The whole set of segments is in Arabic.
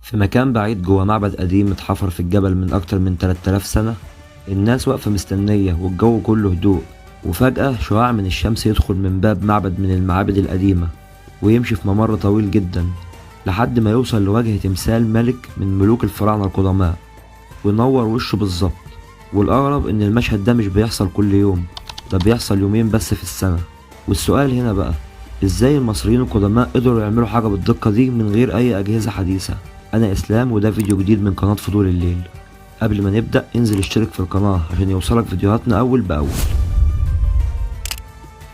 في مكان بعيد جوه معبد قديم اتحفر في الجبل من أكتر من 3000 سنة. الناس واقفة مستنية والجو كله هدوء، وفجأة شعاع من الشمس يدخل من باب معبد من المعابد القديمة، ويمشي في ممر طويل جدا لحد ما يوصل لوجه تمثال ملك من ملوك الفراعنة القدماء، وينور وشه بالظبط. والأغرب إن المشهد ده مش بيحصل كل يوم، ده بيحصل يومين بس في السنة. والسؤال هنا بقى، إزاي المصريين القدماء قدروا يعملوا حاجة بالدقة دي من غير أي أجهزة حديثة؟ أنا إسلام وده فيديو جديد من قناة فضول الليل. قبل ما نبدأ انزل اشترك في القناة عشان يوصلك فيديوهاتنا أول بأول.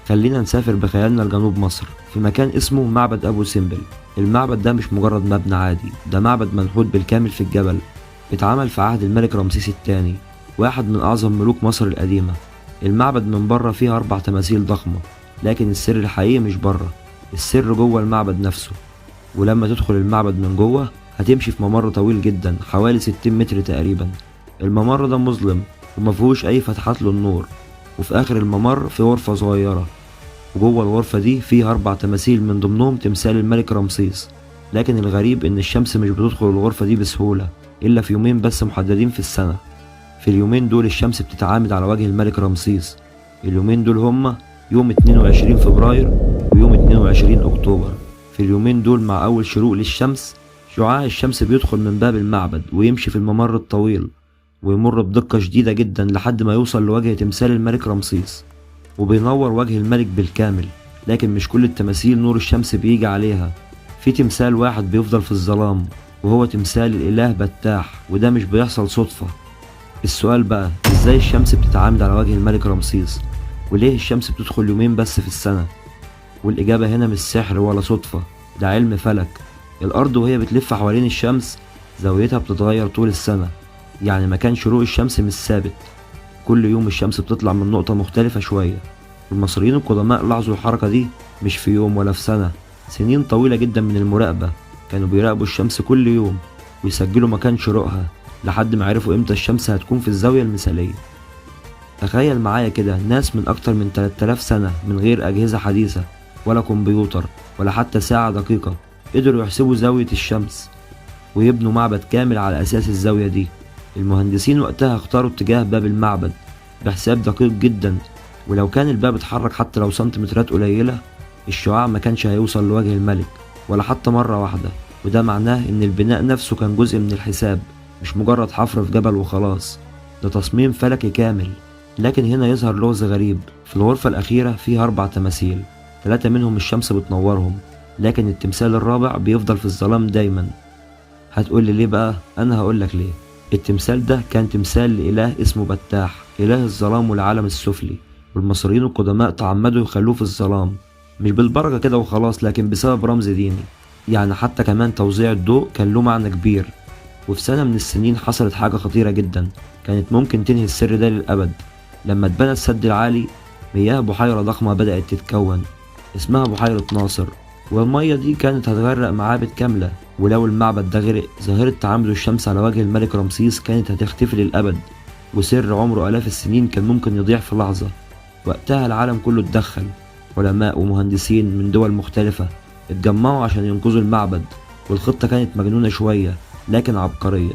خلينا نسافر بخيالنا لجنوب مصر في مكان اسمه معبد أبو سمبل. المعبد ده مش مجرد مبنى عادي، ده معبد منحوت بالكامل في الجبل. اتعمل في عهد الملك رمسيس الثاني، واحد من أعظم ملوك مصر القديمة. المعبد من بره فيه 4 تماثيل ضخمة، لكن السر الحقيقي مش بره، السر جوه المعبد نفسه. ولما تدخل المعبد من جوه هتمشي في ممر طويل جدا حوالي 60 متر تقريبا. الممر ده مظلم ومفيهوش أي فتحات للنور، وفي آخر الممر في غرفة صغيرة، وجوه الغرفة دي فيها 4 تماثيل من ضمنهم تمثال الملك رمسيس. لكن الغريب إن الشمس مش بتدخل الغرفة دي بسهولة إلا في يومين بس محددين في السنة. في اليومين دول الشمس بتتعامد على وجه الملك رمسيس. اليومين دول هما يوم 22 فبراير ويوم 22 أكتوبر. في اليومين دول مع أول شروق للشمس، شعاع الشمس بيدخل من باب المعبد ويمشي في الممر الطويل، ويمر بدقة شديدة جدا لحد ما يوصل لوجه تمثال الملك رمسيس، وبينور وجه الملك بالكامل. لكن مش كل التماثيل نور الشمس بيجي عليها، في تمثال واحد بيفضل في الظلام، وهو تمثال الإله بتاح، وده مش بيحصل صدفة. السؤال بقى، ازاي الشمس بتتعامد على وجه الملك رمسيس؟ وليه الشمس بتدخل يومين بس في السنة؟ والإجابة هنا مش سحر ولا صدفة، ده علم فلك. الأرض وهي بتلف حوالين الشمس زاويتها بتتغير طول السنة، يعني مكان شروق الشمس مش ثابت، كل يوم الشمس بتطلع من نقطة مختلفة شوية. المصريين القدماء لاحظوا الحركة دي مش في يوم ولا في سنة، سنين طويلة جدا من المراقبة. كانوا بيراقبوا الشمس كل يوم ويسجلوا مكان شروقها لحد ما عرفوا امتى الشمس هتكون في الزاوية المثالية. تخيل معايا كده، ناس من أكتر من 3000 سنة من غير أجهزة حديثة ولا كمبيوتر ولا حتى ساعة دقيقة قدروا يحسبوا زاوية الشمس ويبنوا معبد كامل على أساس الزاوية دي. المهندسين وقتها اختاروا اتجاه باب المعبد بحساب دقيق جدا، ولو كان الباب اتحرك حتى لو سنتيمترات قليلة الشعاع ما كانش هيوصل لوجه الملك ولا حتى مرة واحدة. وده معناه إن البناء نفسه كان جزء من الحساب، مش مجرد حفر في جبل وخلاص، ده تصميم فلكي كامل. لكن هنا يظهر لغز غريب. في الغرفة الأخيرة فيها 4 تماثيل، 3 منهم الشمس بتنورهم، لكن التمثال الرابع بيفضل في الظلام دايما. هتقولي ليه بقى؟ أنا هقولك ليه. التمثال ده كان تمثال لإله اسمه بتاح، إله الظلام والعالم السفلي، والمصريين القدماء تعمدوا يخلوه في الظلام، مش بالبركة كده وخلاص، لكن بسبب رمز ديني. يعني حتى كمان توزيع الضوء كان له معنى كبير. وفي سنة من السنين حصلت حاجة خطيرة جدا كانت ممكن تنهي السر ده للأبد. لما اتبنى السد العالي، مياه بحيرة ضخمة بدأت تتكون اسمها بحيرة ناصر، والمية دي كانت هتغرق معابد كاملة. ولو المعبد ده غرق، ظاهرة تعامد الشمس على وجه الملك رمسيس كانت هتختفي للأبد، وسر عمره آلاف السنين كان ممكن يضيع في لحظة. وقتها العالم كله اتدخل، علماء ومهندسين من دول مختلفة اتجمعوا عشان ينقذوا المعبد. والخطة كانت مجنونة شوية لكن عبقرية،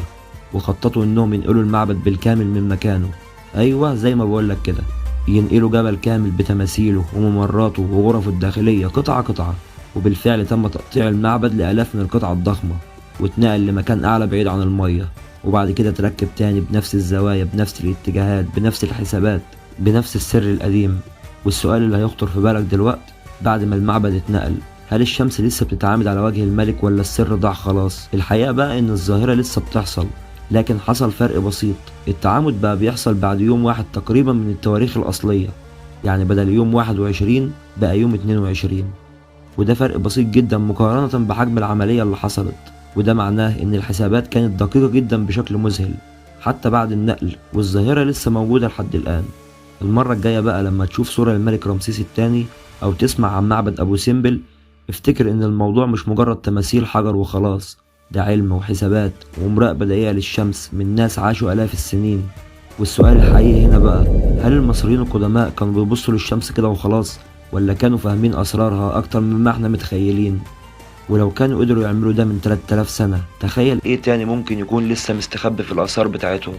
وخططوا انهم ينقلوا المعبد بالكامل من مكانه. ايوه زي ما بقولك كده، ينقلوا جبل كامل بتماثيله وممراته وغرفه الداخلية قطعة قطعة. وبالفعل تم تقطيع المعبد لآلاف من القطع الضخمة، واتنقل لمكان أعلى بعيد عن المية، وبعد كده تركب تاني بنفس الزوايا بنفس الاتجاهات بنفس الحسابات بنفس السر القديم. والسؤال اللي هيخطر في بالك دلوقت، بعد ما المعبد اتنقل، هل الشمس لسه بتتعامد على وجه الملك ولا السر ضاع خلاص؟ الحقيقة بقى إن الظاهرة لسه بتحصل، لكن حصل فرق بسيط. التعامد بقى بيحصل بعد يوم واحد تقريبا من التواريخ الأصلية، يعني بدل يوم 21 بقى يوم 22، وده فرق بسيط جدا مقارنة بحجم العملية اللي حصلت. وده معناه إن الحسابات كانت دقيقة جدا بشكل مذهل حتى بعد النقل، والظاهرة لسه موجودة لحد الآن. المرة الجاية بقى لما تشوف صورة للملك رمسيس الثاني أو تسمع عن معبد أبو سمبل، افتكر إن الموضوع مش مجرد تماثيل حجر وخلاص، ده علم وحسابات ومراقبة دقيقة للشمس من ناس عاشوا آلاف السنين. والسؤال الحقيقي هنا بقى، هل المصريين القدماء كانوا بيبصوا للشمس كده وخلاص، ولا كانوا فاهمين أسرارها أكتر مما احنا متخيلين؟ ولو كانوا قدروا يعملوا ده من 3000 سنة، تخيل ايه تاني ممكن يكون لسه مستخبي في الآثار بتاعتهم.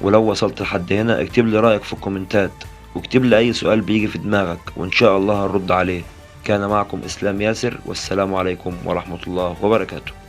ولو وصلت لحد هنا اكتب لي رأيك في الكومنتات، واكتب لي أي سؤال بيجي في دماغك وإن شاء الله هنرد عليه. كان معكم إسلام ياسر، والسلام عليكم ورحمة الله وبركاته.